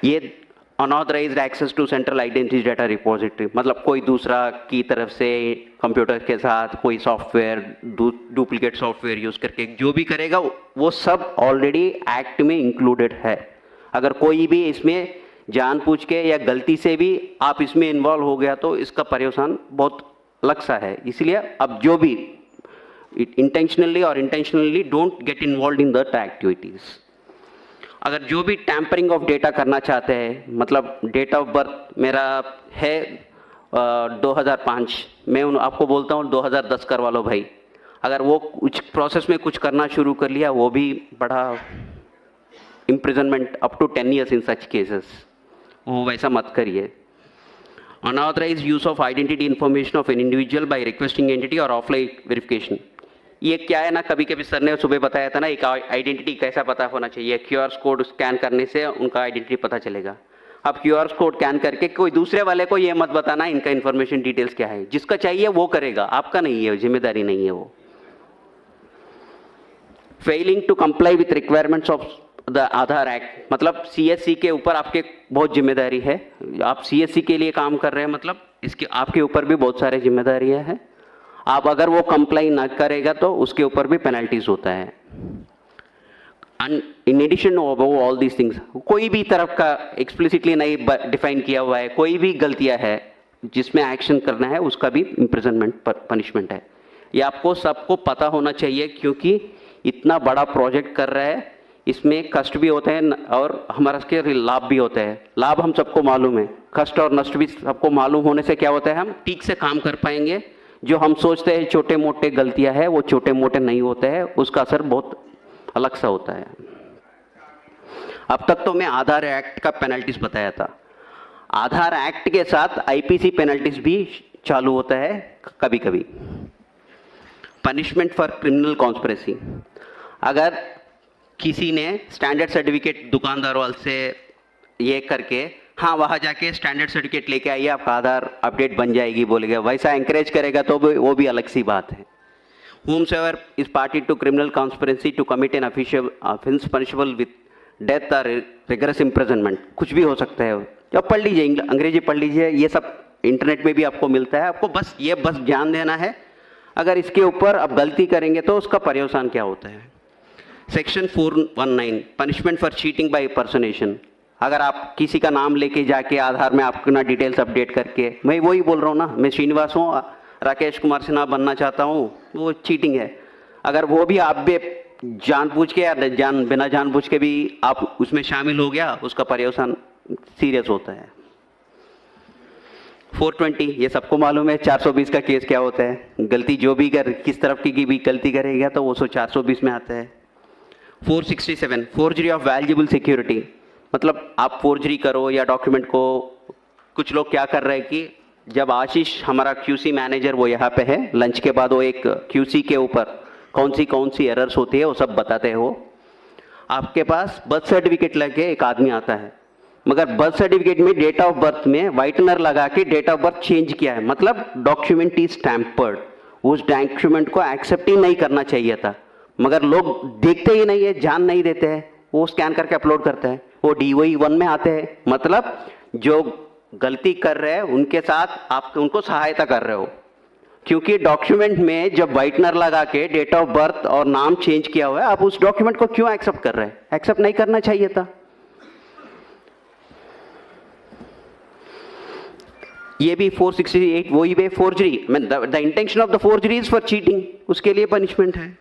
ये unauthorised access to central identity data repository, मतलब कोई दूसरा की तरफ से कंप्यूटर के साथ कोई सॉफ्टवेयर डुप्लीकेट सॉफ्टवेयर यूज करके जो भी करेगा वो सब ऑलरेडी एक्ट में इंक्लूडेड है। अगर कोई भी इसमें जानबूझ के या गलती से भी आप इसमें इन्वॉल्व हो गया तो इसका पर्यवसान बहुत अलग सा है। इसलिए अब जो भी इंटेंशनली और intentionally don't get involve in that activities. अगर जो भी टैंपरिंग ऑफ डेटा करना चाहते हैं, मतलब डेट ऑफ बर्थ मेरा है 2005, मैं आपको बोलता हूँ 2010 करवा लो भाई, अगर वो कुछ प्रोसेस में कुछ करना शुरू कर लिया वो भी बड़ा imprisonment up to 10 years in such cases, वो वैसा मत करिए। Unauthorized use of identity information of an individual by requesting entity or offline verification, ये क्या है ना, कभी कभी सर ने सुबह बताया था ना एक आइडेंटिटी कैसा पता होना चाहिए, क्यूआर कोड स्कैन करने से उनका आइडेंटिटी पता चलेगा। अब क्यूआर कोड स्कैन करके कोई दूसरे वाले को ये मत बताना इनका इन्फॉर्मेशन डिटेल्स क्या है, जिसका चाहिए वो करेगा, आपका नहीं है, जिम्मेदारी नहीं है वो। Failing to comply with requirements of the Aadhaar act, मतलब सीएससी के ऊपर आपके बहुत जिम्मेदारी है, आप सीएससी के लिए काम कर रहे हैं, मतलब इसके आपके ऊपर भी बहुत सारे जिम्मेदारियां हैं। आप अगर वो कंप्लाई ना करेगा तो उसके ऊपर भी पेनल्टीज होता है। In addition of all these things, कोई भी तरफ का एक्सप्लिसिटली नहीं डिफाइन किया हुआ है, कोई भी गलतियां है जिसमें एक्शन करना है उसका भी इम्प्रिजनमेंट पनिशमेंट है। ये आपको सबको पता होना चाहिए, क्योंकि इतना बड़ा प्रोजेक्ट कर रहा है, इसमें कष्ट भी होते हैं और हमारा इसके लाभ भी होते हैं। लाभ हम सबको मालूम है, कष्ट और नष्ट भी सबको मालूम होने से क्या होता है, हम ठीक से काम कर पाएंगे। जो हम सोचते हैं छोटे मोटे गलतियां है वो छोटे मोटे नहीं होते हैं, उसका असर बहुत अलग सा होता है। अब तक तो मैं आधार एक्ट का पेनल्टीज बताया था, आधार एक्ट के साथ आईपीसी पेनल्टीज भी चालू होता है कभी कभी। पनिशमेंट फॉर क्रिमिनल कॉन्स्पिरेसी, अगर किसी ने स्टैंडर्ड सर्टिफिकेट दुकानदार वाले से ये करके हाँ वहाँ जाके स्टैंडर्ड सर्टिफिकेट लेके आइए आपका आधार अपडेट बन जाएगी बोलेगा, वैसा एंकरेज करेगा तो वो भी अलग सी बात है। whomsoever is party to criminal conspiracy to commit an official offense punishable with death or rigorous imprisonment, कुछ भी हो सकता है। जब पढ़ लीजिए, अंग्रेजी पढ़ लीजिए, ये सब इंटरनेट में भी आपको मिलता है, आपको बस ये ध्यान देना है। अगर इसके ऊपर आप गलती करेंगे तो उसका पर्यवसान क्या होता है। Section 419 punishment for cheating by personation, अगर आप किसी का नाम लेके जाके आधार में अपना डिटेल्स अपडेट करके, मैं वही बोल रहा हूँ ना, मैं श्रीनिवास हूँ, राकेश कुमार सिन्हा बनना चाहता हूँ, वो चीटिंग है। अगर वो भी आप भी जानबूझ के या बिना जानबूझ के भी आप उसमें शामिल हो गया, उसका पर्यवसान सीरियस होता है। 420 ये सबको मालूम है, 420 का केस क्या होता है, गलती जो भी किस तरफ की भी गलती करेगा तो वो 420 में आता है। 467 फोर्जरी ऑफ वैल्यूएबल सिक्योरिटी, मतलब आप फोर्जरी करो या डॉक्यूमेंट को, कुछ लोग क्या कर रहे हैं कि जब आशीष हमारा क्यूसी मैनेजर वो यहाँ पे है, लंच के बाद वो एक क्यूसी के ऊपर कौन सी एरर्स होती है वो सब बताते हैं। वो आपके पास बर्थ सर्टिफिकेट लेके एक आदमी आता है, मगर बर्थ सर्टिफिकेट में डेट ऑफ बर्थ में व्हाइटनर लगा के डेट ऑफ बर्थ चेंज किया है, मतलब डॉक्यूमेंट इज टैम्पर्ड। उस डॉक्यूमेंट को एक्सेप्ट ही नहीं करना चाहिए था, मगर लोग देखते ही नहीं है, जान नहीं देते हैं, वो स्कैन करके अपलोड करते हैं, वो DOE 1 में आते हैं। मतलब जो गलती कर रहे हैं उनके साथ आप उनको सहायता कर रहे हो, क्योंकि डॉक्यूमेंट में जब व्हाइटनर लगा के डेट ऑफ बर्थ और नाम चेंज किया हुआ है, आप उस डॉक्यूमेंट को क्यों एक्सेप्ट कर रहे हैं, एक्सेप्ट नहीं करना चाहिए था। ये भी 468 वही वे forgery, the intention of the forgery is for cheating, उसके लिए पनिशमेंट है।